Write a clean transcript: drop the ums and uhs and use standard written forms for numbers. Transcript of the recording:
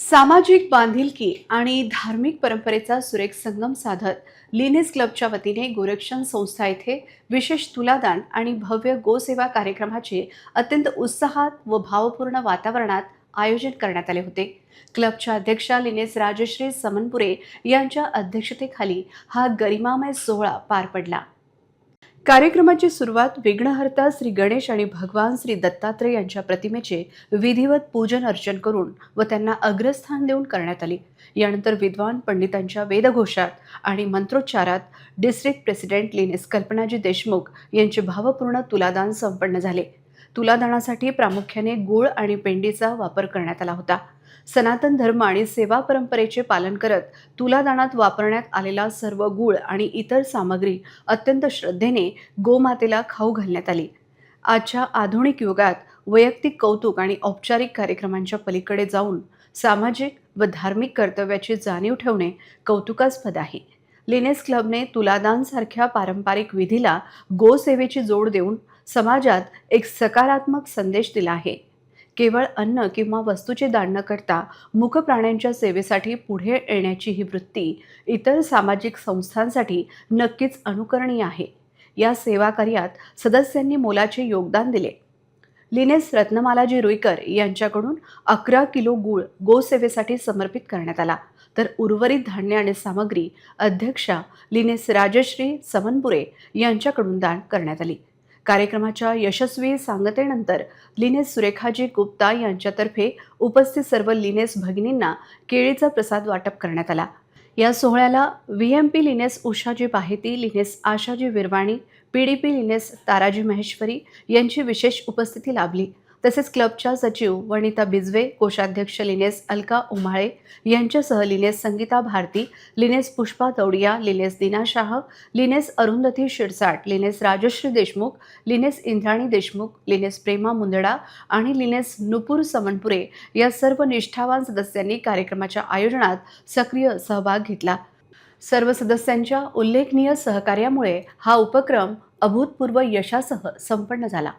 सामाजिक बांधिलकी आणि धार्मिक परंपरेचा सुरेख संगम साधत लिनेस क्लबच्या वतीने गोरक्षण संस्था येथे विशेष तुलादान आणि भव्य गोसेवा कार्यक्रमाचे अत्यंत उत्साहात व भावपूर्ण वातावरणात आयोजन करण्यात आले होते। क्लबच्या अध्यक्षा लिनेस राजश्री समनपुरे यांच्या अध्यक्षतेखाली हा गरिमामय सोहळा पार पडला। कार्यक्रमाची सुरुवात विघ्नहर्ता श्री गणेश आणि भगवान श्री दत्तात्रय यांच्या प्रतिमेचे विधिवत पूजन अर्चन करून व त्यांना अग्रस्थान देऊन करण्यात आली। यानंतर विद्वान पंडितांच्या वेदघोषात आणि मंत्रोच्चारात district president Lioness Kalpanaji Deshmukh यांचे भावपूर्ण तुलादान संपन्न झाले। तुलादानासाठी प्रामुख्याने गूळ आणि पेंडीचा वापर करण्यात आला होता। सनातन धर्म आणि सेवा परंपरेचे पालन करत तुलादानात वापरण्यात आलेला सर्व गूळ आणि इतर सामग्री अत्यंत श्रद्धेने गोमातेला खाऊ घालण्यात आली। आजच्या आधुनिक युगात वैयक्तिक कौतुक आणि औपचारिक कार्यक्रमांच्या पलीकडे जाऊन सामाजिक व धार्मिक कर्तव्याची जाणीव ठेवणे कौतुकास्पद आहे। लिनेस क्लबने तुलादान सारख्या पारंपरिक विधीला गोसेवेची जोड देऊन समाजात एक सकारात्मक संदेश दिला आहे। केवळ अन्न किंवा वस्तूचे दान न करता मूक प्राण्यांच्या सेवेसाठी पुढे येण्याची ही वृत्ती इतर सामाजिक संस्थांसाठी नक्कीच अनुकरणीय आहे। या सेवा कार्यात सदस्यांनी मोलाचे योगदान दिले। लिनेस रत्नमालाजी रुईकर यांच्याकडून 11 किलो गूळ गोसेवेसाठी समर्पित करण्यात आला, तर उर्वरित धान्य आणि सामग्री अध्यक्षा लिनेस राजश्री समनपुरे यांच्याकडून दान करण्यात आली। कार्यक्रमाच्या यशस्वी सांगतेनंतर लिनेस सुरेखाजी गुप्ता यांच्यातर्फे उपस्थित सर्व लिनेस भगिनींना केळीचा प्रसाद वाटप करण्यात आला। या सोहळ्याला VMP Lioness Ushaji Baheti, Lioness Ashaji Virwani, PDP Lioness Taraji Maheshwari यांची विशेष उपस्थिती लाभली। तसेच क्लबच्या सचिव वनिता बिजवे, कोषाध्यक्ष लिनेस अलका उमाळे यांच्यासह Lioness Sangeeta Bharati, Lioness Pushpa Taudiya, Lioness Dina Shah, Lioness Arundhati Shirsat, Lioness Rajshri Deshmukh, Lioness Indrani Deshmukh, Lioness Prema Mundada आणि लिनेस नुपूर समनपुरे या सर्व निष्ठावान सदस्यांनी कार्यक्रमाच्या आयोजनात सक्रिय सहभाग घेतला। सर्व सदस्यांच्या उल्लेखनीय सहकार्यामुळे हा उपक्रम अभूतपूर्व यशासह संपन्न झाला।